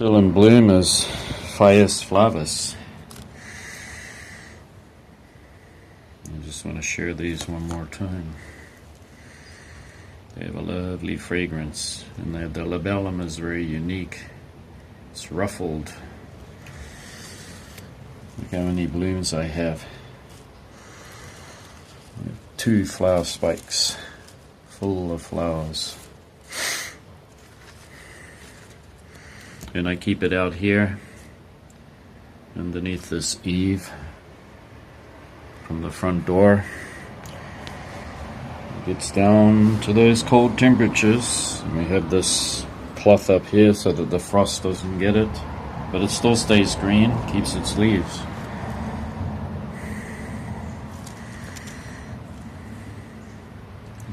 Still in bloom is Phaeus flavus. I just want to share these one more time. They have a lovely fragrance, and the labellum is very unique. It's ruffled. Look how many blooms I have. 2 flower spikes full of flowers. And I keep it out here underneath this eave from the front door. It gets down to those cold temperatures, and we have this cloth up here so that the frost doesn't get it, but it still stays green, keeps its leaves.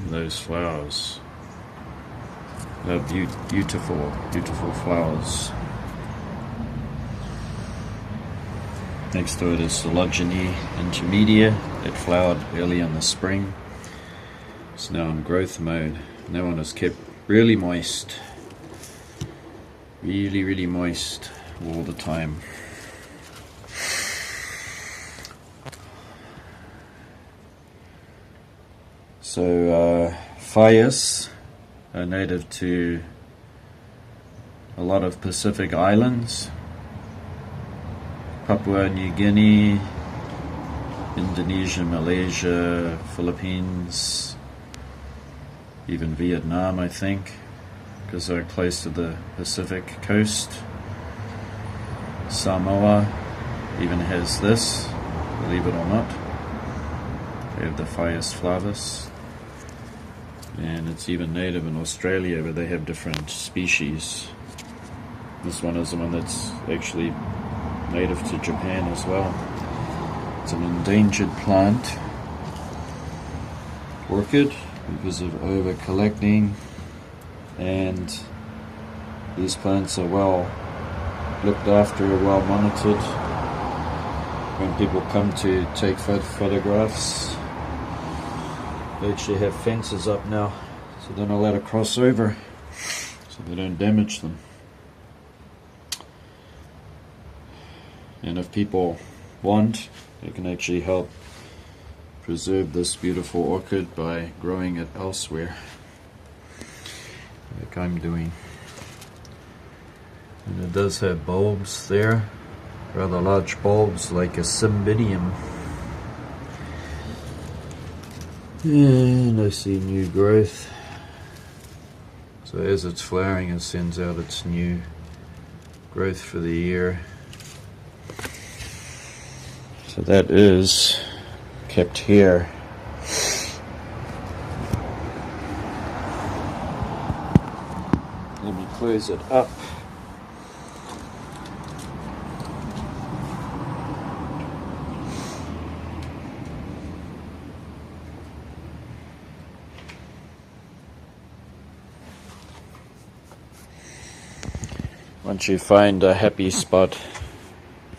Those flowers, they're beautiful, beautiful flowers. Next to it is Phylogeny intermedia that flowered early in the spring. It's now in growth mode. That one is kept really moist, really moist all the time. So Phaeus are native to a lot of Pacific islands. Papua New Guinea, Indonesia, Malaysia, Philippines, even Vietnam, I think, because they're close to the Pacific coast. Samoa even has this, believe it or not. They have the Phaeus flavus. And it's even native in Australia, where they have different species. This one is the one that's actually native to Japan as well. It's an endangered plant, orchid, because of over collecting, and these plants are well looked after, well monitored. When people come to take photographs, they actually have fences up now, so they're not allowed to cross over, so they don't damage them. And if people want, they can actually help preserve this beautiful orchid by growing it elsewhere, like I'm doing. And it does have bulbs there, rather large bulbs like a cymbidium. And I see new growth. So as it's flowering, it sends out its new growth for the year. So that is kept here. Let me close it up. Once you find a happy spot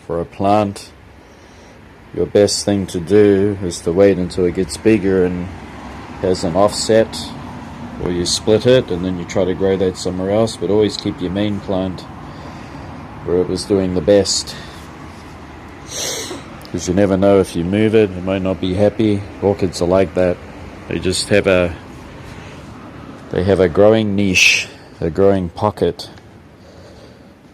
for a plant, your best thing to do is to wait until it gets bigger and has an offset, or you split it and then you try to grow that somewhere else, but always keep your main plant where it was doing the best, because you never know, if you move it, it might not be happy. Orchids are like that. They just have a growing niche, a growing pocket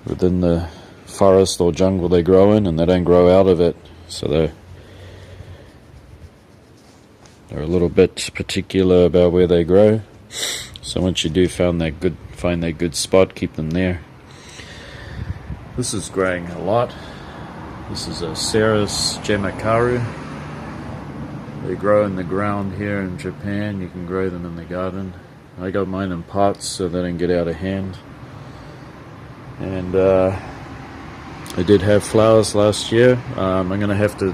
within the forest or jungle they grow in, and they don't grow out of it. So they're a little bit particular about where they grow. So once you do find that good spot, keep them there. This is growing a lot. This is a Ceres Jamakaru. They grow in the ground here in Japan. You can grow them in the garden. I got mine in pots so they don't get out of hand. And I did have flowers last year. I'm going to have to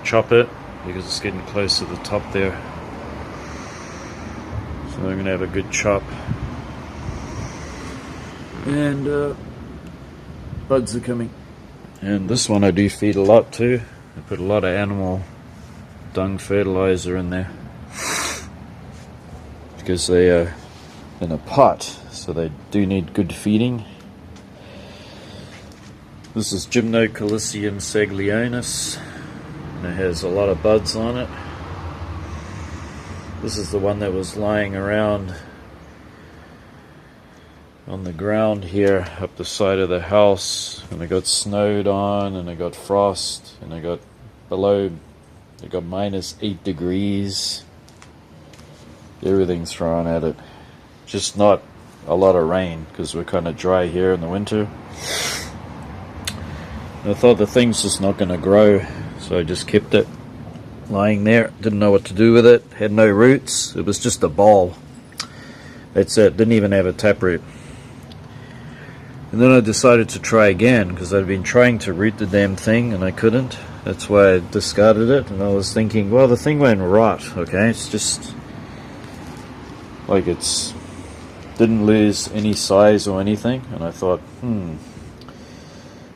chop it because it's getting close to the top there. So I'm going to have a good chop. And buds are coming. And this one I do feed a lot too. I put a lot of animal dung fertilizer in there because they are in a pot, so they do need good feeding. This is Gymnocalycium saglionis, and it has a lot of buds on it. This is the one that was lying around on the ground here up the side of the house, and it got snowed on, and it got frost, and it got below, it got -8 degrees. Everything's thrown at it. Just not a lot of rain because we're kind of dry here in the winter. I thought the thing's just not going to grow, so I just kept it lying there. Didn't know what to do with it. Had no roots. It was just a ball. That's it. Didn't even have a taproot. And then I decided to try again because I'd been trying to root the damn thing and I couldn't. That's why I discarded it. And I was thinking, well, the thing won't rot. Okay, it's just like it's didn't lose any size or anything. And I thought,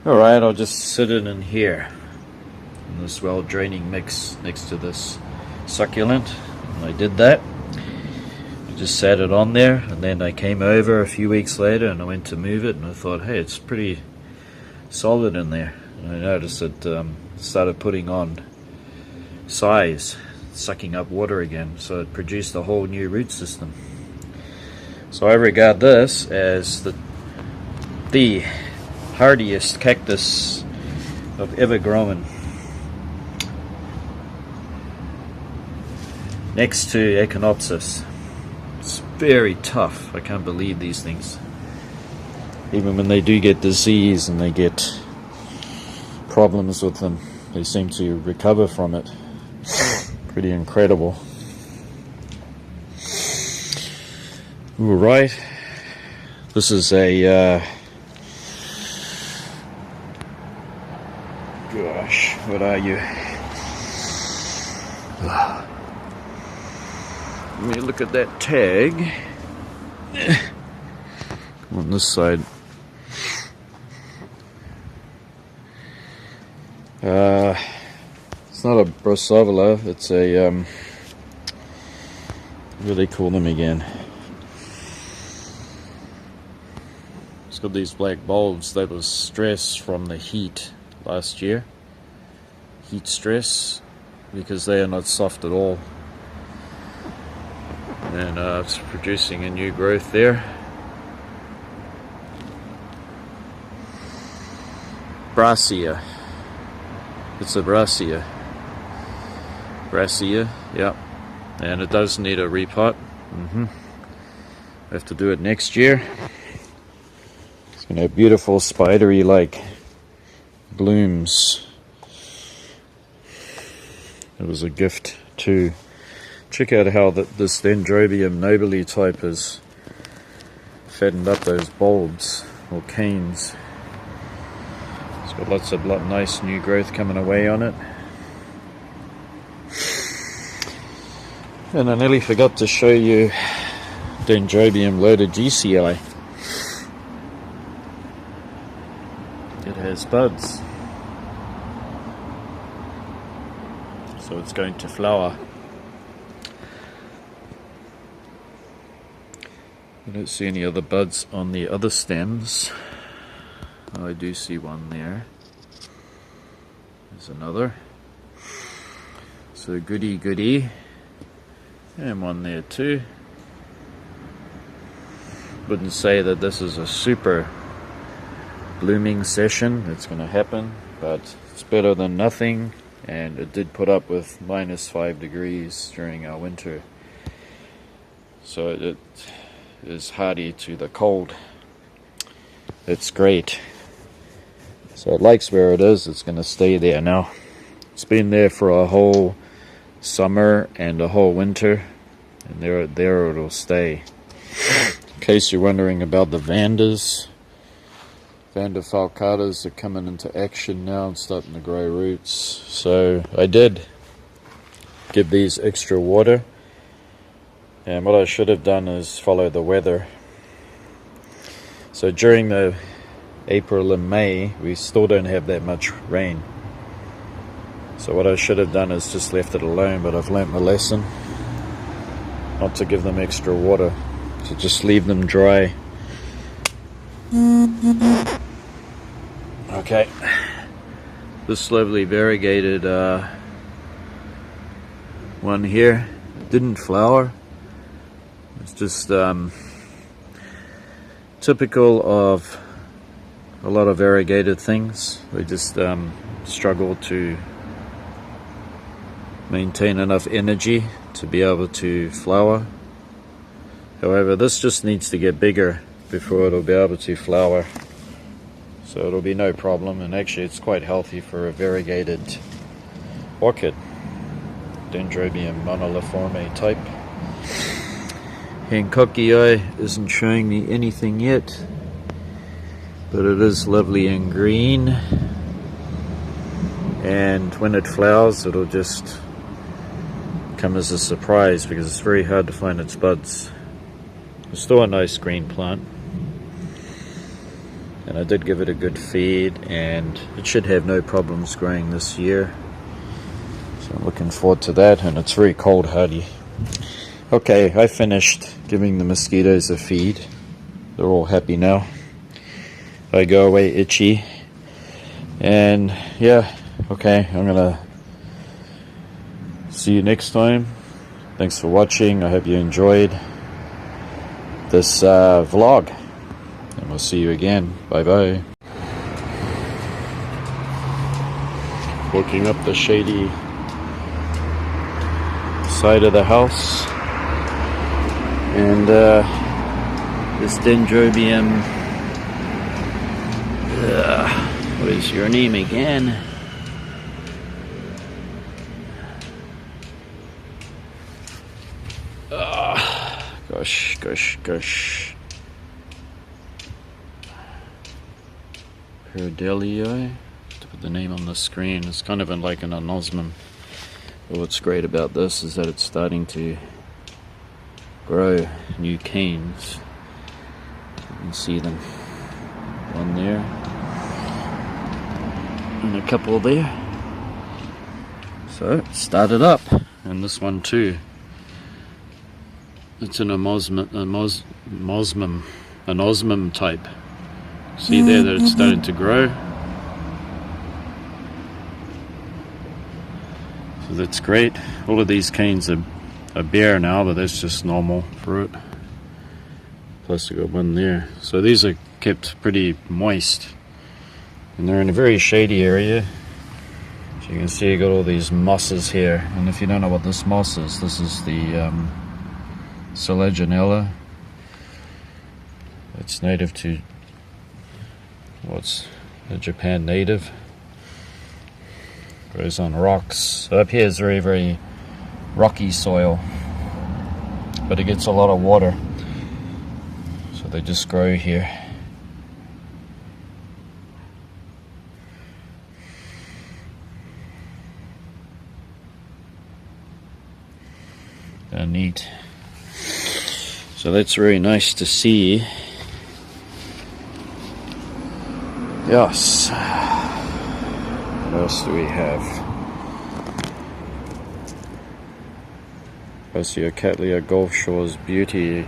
alright, I'll just sit it in here in this well draining mix next to this succulent. And I did that. I just sat it on there, and then I came over a few weeks later and I went to move it, and I thought, hey, it's pretty solid in there. And I noticed it started putting on size, sucking up water again, so it produced a whole new root system. So I regard this as the hardiest cactus I've ever grown, next to Echinopsis. It's very tough. I can't believe these things. Even when they do get disease and they get problems with them, they seem to recover from it. Pretty incredible. Alright. This is a gosh, what are you? Let me look at that tag. Come on this side. It's not a Brosovola, it's a what do they call them again? It's got these black bulbs. That was stress from the heat last year. Heat stress, because they are not soft at all. And it's producing a new growth there. Brassia. It's a Brassia. Brassia, yeah. And it does need a repot. I have to do it next year. It's going to have beautiful spidery like blooms. It was a gift too. Check out how this Dendrobium nobile type has fattened up those bulbs or canes. It's got lots of nice new growth coming away on it. And I nearly forgot to show you Dendrobium lodogesii. It has buds. So it's going to flower. I don't see any other buds on the other stems. Oh, I do see one there. There's another. So goody. And one there too. Wouldn't say that this is a super blooming session that's going to happen, but it's better than nothing. And it did put up with -5 degrees during our winter. So it is hardy to the cold. It's great. So it likes where it is. It's going to stay there now. It's been there for a whole summer and a whole winter, and there it'll stay. In case you're wondering about the Vandas, Vanda falcatas are coming into action now and starting to grow roots. So I did give these extra water. And what I should have done is follow the weather. So during the April and May, we still don't have that much rain. So what I should have done is just left it alone, but I've learnt my lesson. Not to give them extra water, to just leave them dry. Okay, this lovely variegated one here didn't flower. It's just typical of a lot of variegated things. They just struggle to maintain enough energy to be able to flower. However, this just needs to get bigger before it'll be able to flower. So it'll be no problem, and actually it's quite healthy for a variegated orchid. Dendrobium moniliforme type. Hancockii isn't showing me anything yet, but it is lovely and green, and when it flowers it'll just come as a surprise because it's very hard to find its buds. It's still a nice green plant, and I did give it a good feed, and it should have no problems growing this year. So I'm looking forward to that, and it's very cold hardy. Okay, I finished giving the mosquitoes a feed. They're all happy now. I go away itchy. And yeah, okay, I'm gonna see you next time. Thanks for watching. I hope you enjoyed this vlog. And we'll see you again. Bye bye. Walking up the shady side of the house, and this Dendrobium, what is your name again? Gosh. Perdelii. To put the name on the screen, it's kind of like an anosmum. But what's great about this is that it's starting to grow new canes. You can see them. One there, and a couple there. So it started up, and this one too. It's an anosmum type. See there that it's starting to grow. So that's great. All of these canes are bare now, but that's just normal for it. Plus I got one there. So these are kept pretty moist, and they're in a very shady area. As you can see, you got all these mosses here, and if you don't know what this moss is, this is the Selaginella. It's native to what's a Japan native. Grows on rocks. So up here is very, very rocky soil, but it gets a lot of water, so they just grow here. They're neat. So that's very nice to see. Yes. What else do we have? Oceocatlia Gulf Shores Beauty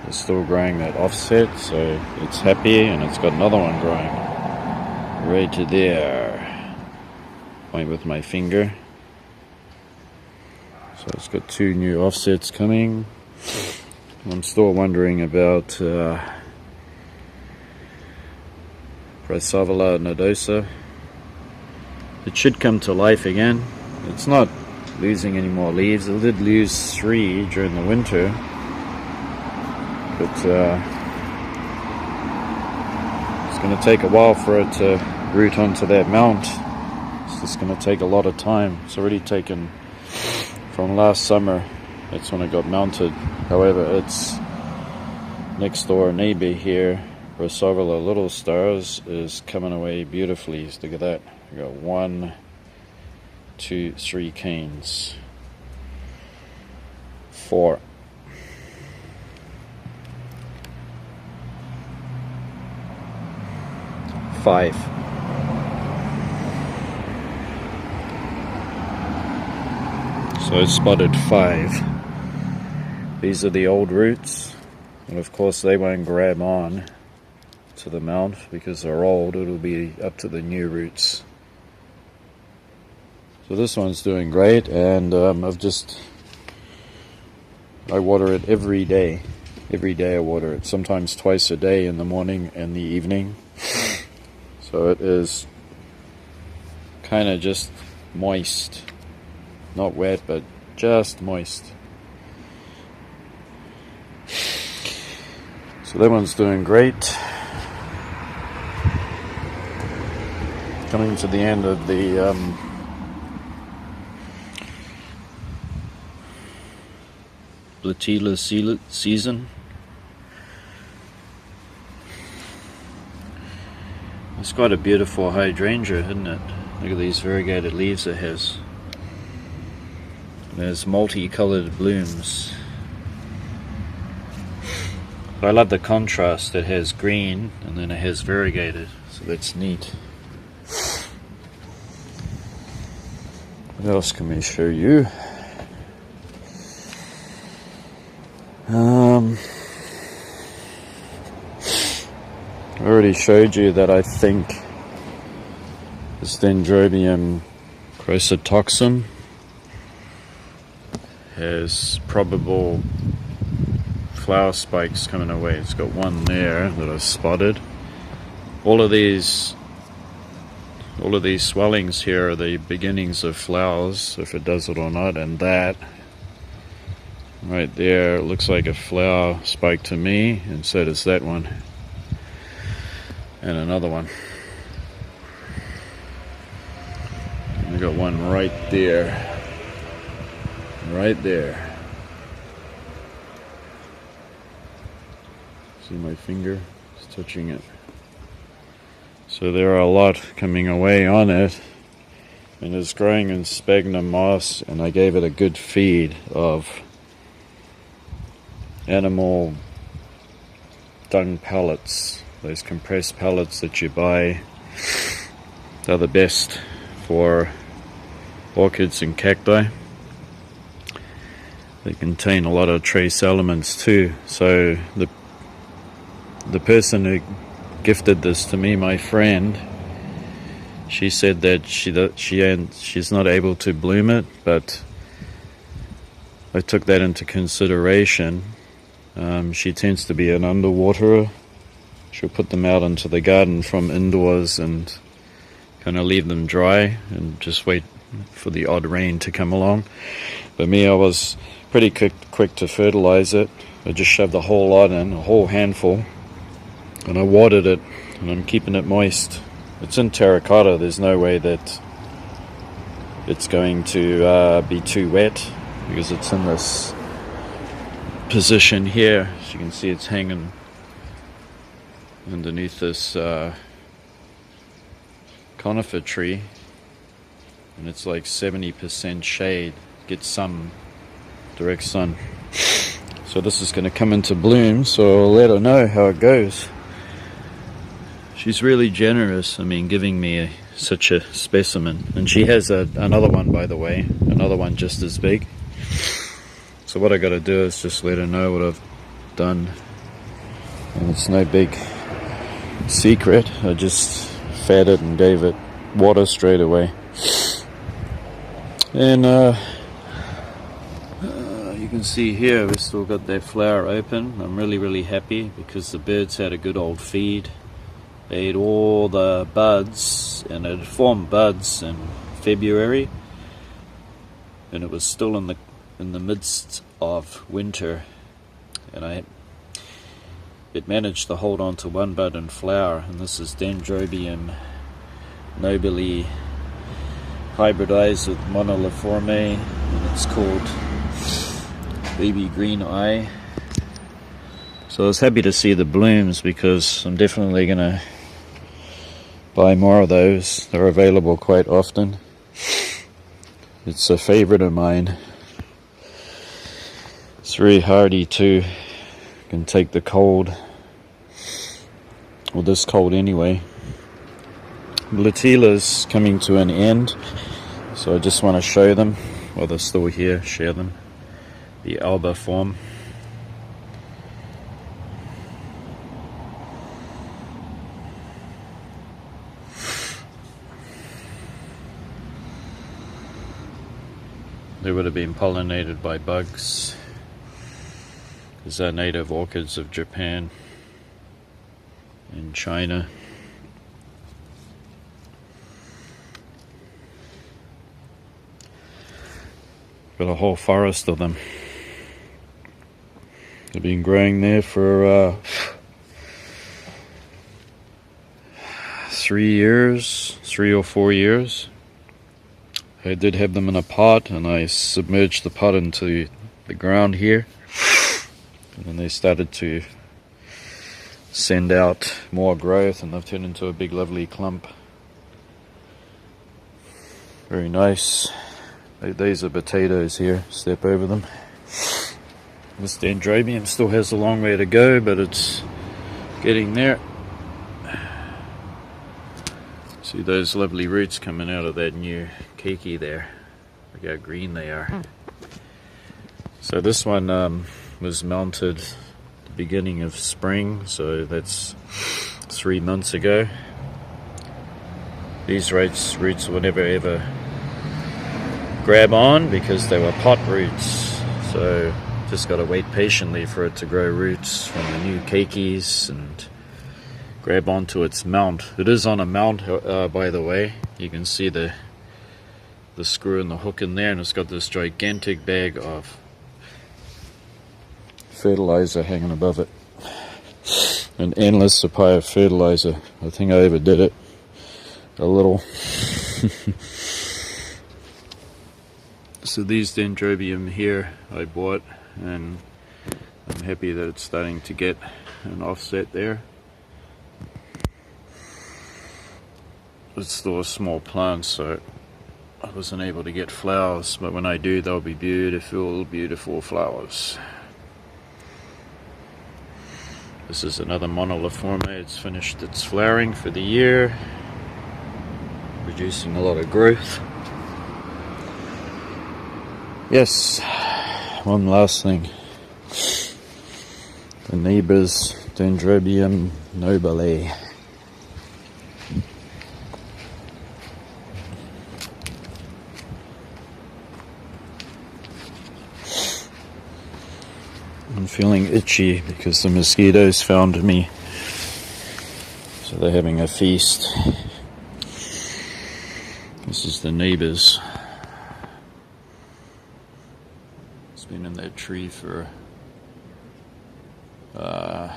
is still growing that offset, so it's happy, and it's got another one growing right to there. Point with my finger. So it's got two new offsets coming. I'm still wondering about Chrysovola nodosa. It should come to life again. It's not losing any more leaves. It did lose 3 during the winter, but it's going to take a while for it to root onto that mount. It's just going to take a lot of time. It's already taken from last summer. That's when it got mounted. However, its next door neighbor here, Chrysovola Little Stars, is coming away beautifully. Look at that. We got 1, 2, 3 canes. 4. Five. So I spotted 5. These are the old roots, and of course they won't grab on to the mount because they're old. It'll be up to the new roots. So this one's doing great, and I water it every day. Every day I water it, sometimes twice a day, in the morning and the evening. So it is kind of just moist, not wet, but just moist. So that one's doing great. Coming to the end of the Blatila season. It's quite a beautiful hydrangea, isn't it? Look at these variegated leaves it has. There's multicolored blooms. I love the contrast. It has green and then it has variegated, so that's neat. What else can we show you? I already showed you that I think this Dendrobium chrysatoxum has probable flower spikes coming away. It's got one there that I spotted. All of these swellings here are the beginnings of flowers, if it does it or not, and that right there looks like a flower spike to me, and so does that one. And another one. And I got one right there. Right there. See my finger? It's touching it. So there are a lot coming away on it. And it's growing in sphagnum moss, and I gave it a good feed of animal dung pellets. Those compressed pellets that you buy, they're the best for orchids and cacti. They contain a lot of trace elements too. So the person who gifted this to me, my friend, she said that she's not able to bloom it, but I took that into consideration. She tends to be an underwaterer. She'll put them out into the garden from indoors and kind of leave them dry and just wait for the odd rain to come along. But me, I was pretty quick to fertilize it. I just shoved a whole lot in, a whole handful, and I watered it, and I'm keeping it moist. It's in terracotta. There's no way that it's going to be too wet because it's in this position here. As you can see, it's hanging underneath this conifer tree, and it's like 70% shade, gets some direct sun. So this is going to come into bloom, so I'll let her know how it goes. She's really generous, I mean, giving me such a specimen. And she has another one, by the way, another one just as big. So what I got to do is just let her know what I've done, and it's no big secret. I just fed it and gave it water straight away. And you can see here we've still got that flower open. I'm really happy because the birds had a good old feed. They ate all the buds, and it formed buds in February, and it was still in the midst of winter, and it managed to hold on to one bud and flower. And this is Dendrobium nobile hybridized with Moniliforme, and it's called Baby Green Eye. So I was happy to see the blooms because I'm definitely going to buy more of those. They're available quite often. It's a favorite of mine. It's very hardy too. Can take the cold, well, this cold anyway. Blatila's coming to an end, so I just want to show them while they're still here, share them. The alba form. they would have been pollinated by bugs, because they're native orchids of Japan and China. Got a whole forest of them. They've been growing there for 3 or 4 years. I did have them in a pot, and I submerged the pot into the ground here, and then they started to send out more growth, and they've turned into a big lovely clump. Very nice. These are potatoes here. Step over them. This dendrobium still has a long way to go, but it's getting there. See those lovely roots coming out of that new keiki there. Look how green they are. So this one was mounted at the beginning of spring, so that's 3 months ago. These roots will never ever grab on because they were pot roots, so just got to wait patiently for it to grow roots from the new keikis and grab onto its mount. It is on a mount, by the way. You can see the screw and the hook in there, and it's got this gigantic bag of fertilizer hanging above it. An endless supply of fertilizer. I think I overdid it a little. So these dendrobium here I bought, and I'm happy that it's starting to get an offset there. It's still a small plant, so I wasn't able to get flowers, but when I do, they'll be beautiful, beautiful flowers. This is another Monoliforme. It's finished its flowering for the year, producing a lot of growth. Yes, one last thing. The neighbor's Dendrobium nobile. I'm feeling itchy because the mosquitoes found me. So they're having a feast. This is the neighbor's. It's been in that tree for I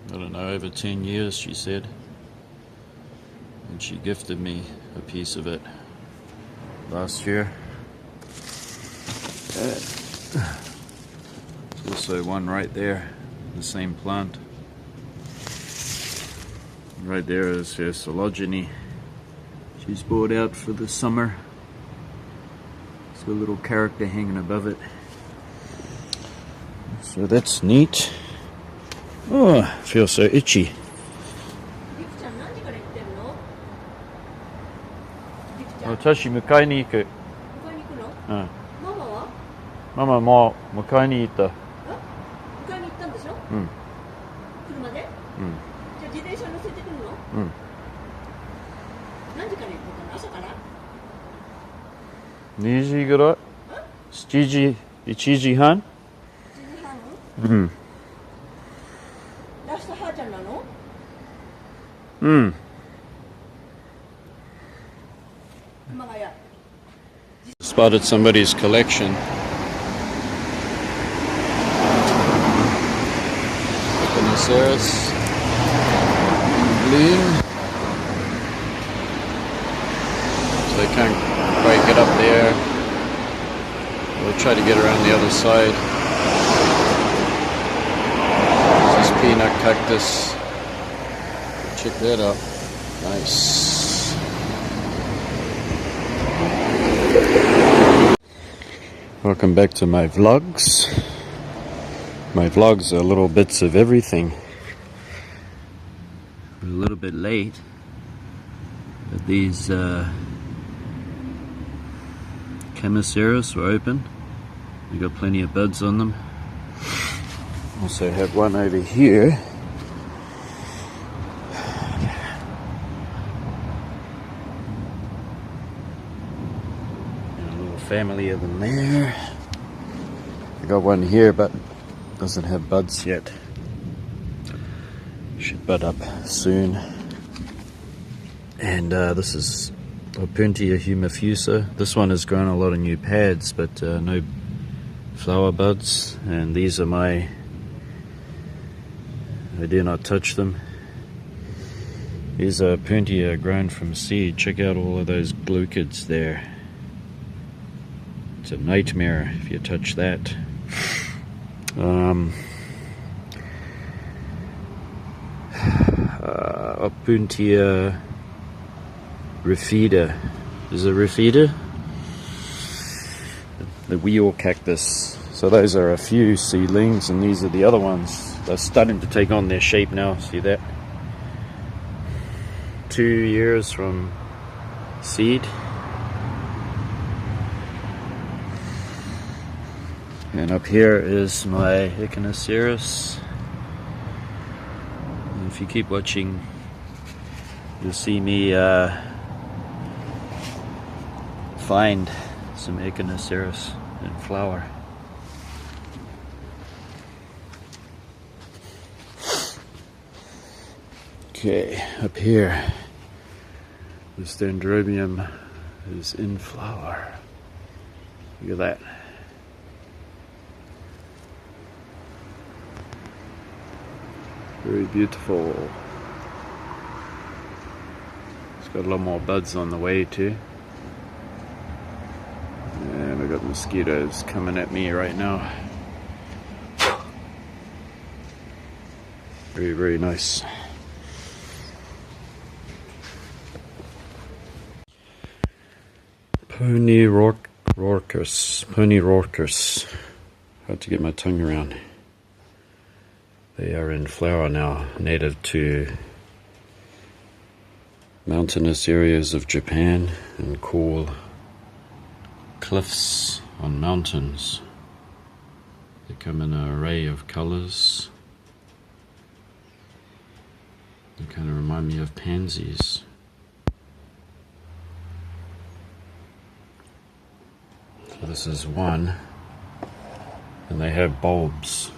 don't know, over 10 years, she said. And she gifted me a piece of it last year. There's also one right there, the same plant. Right there is her Sologeny. She's brought out for the summer. It's got a little character hanging above it. So that's neat. Oh, I feel so itchy. 私迎えに行く。うん。ママもう迎えに行った。迎えに行ったんでしょ？うん。車で？うん。じゃあ自転車乗せてくるの？うん。何時から行こうかな？朝から？2時ぐらい？7時、1時半？1時半？うん。ラストハーちゃんなの？うん。熊谷。Spotted somebody's collection. Epinoceras. Bloom. So they can't quite get up there. We'll try to get around the other side. This is peanut cactus. Check that out. Nice. Welcome back to my vlogs. My vlogs are little bits of everything. We're a little bit late, but these Chamaecereus were open. We got plenty of buds on them. Also have one over here. familiar than there. I got one here, but doesn't have buds yet. Should bud up soon. And this is Opuntia humifusa. This one has grown a lot of new pads, but no flower buds. And these are I dare not touch them. Here's a Opuntia grown from seed. Check out all of those glucids there. It's a nightmare if you touch that. Opuntia rufida. Is it rufida? The wheel cactus. So those are a few seedlings, and these are the other ones. They're starting to take on their shape now. See that? 2 years from seed. And up here is my Echinocereus. And if you keep watching, you'll see me find some Echinocereus in flower. Okay, up here, this Dendrobium is in flower. Look at that. Very beautiful. It's got a lot more buds on the way too. And we got mosquitoes coming at me right now. Very, very nice. Pony Rorcus. Hard to get my tongue around. They are in flower now, native to mountainous areas of Japan and cool cliffs on mountains. They come in an array of colors. They kind of remind me of pansies. So this is one, and they have bulbs.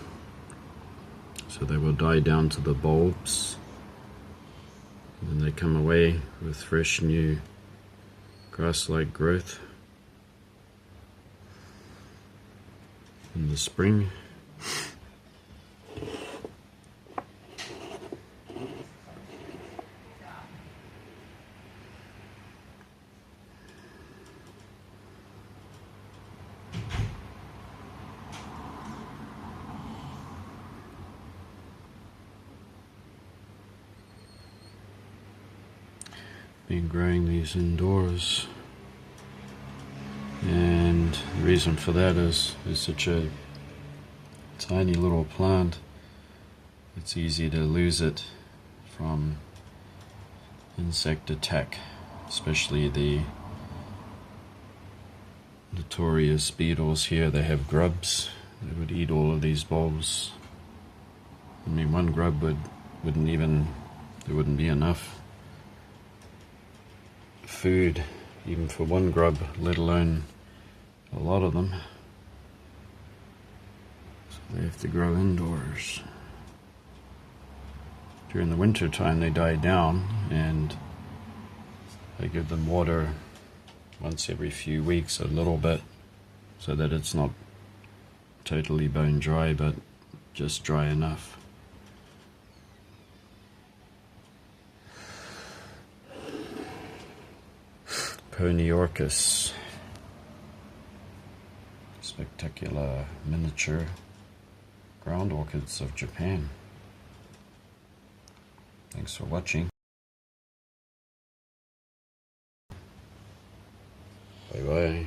So they will die down to the bulbs, and then they come away with fresh new grass-like growth in the spring. Been growing these indoors, and the reason for that is such a tiny little plant. It's easy to lose it from insect attack, especially the notorious beetles here. They have grubs. They would eat all of these bulbs. I mean, one grub wouldn't be enough food even for one grub, let alone a lot of them. So they have to grow indoors. During the winter time they die down, and I give them water once every few weeks, a little bit, so that it's not totally bone dry, but just dry enough. Poniorchis, spectacular miniature ground orchids of Japan. Thanks for watching. Bye bye.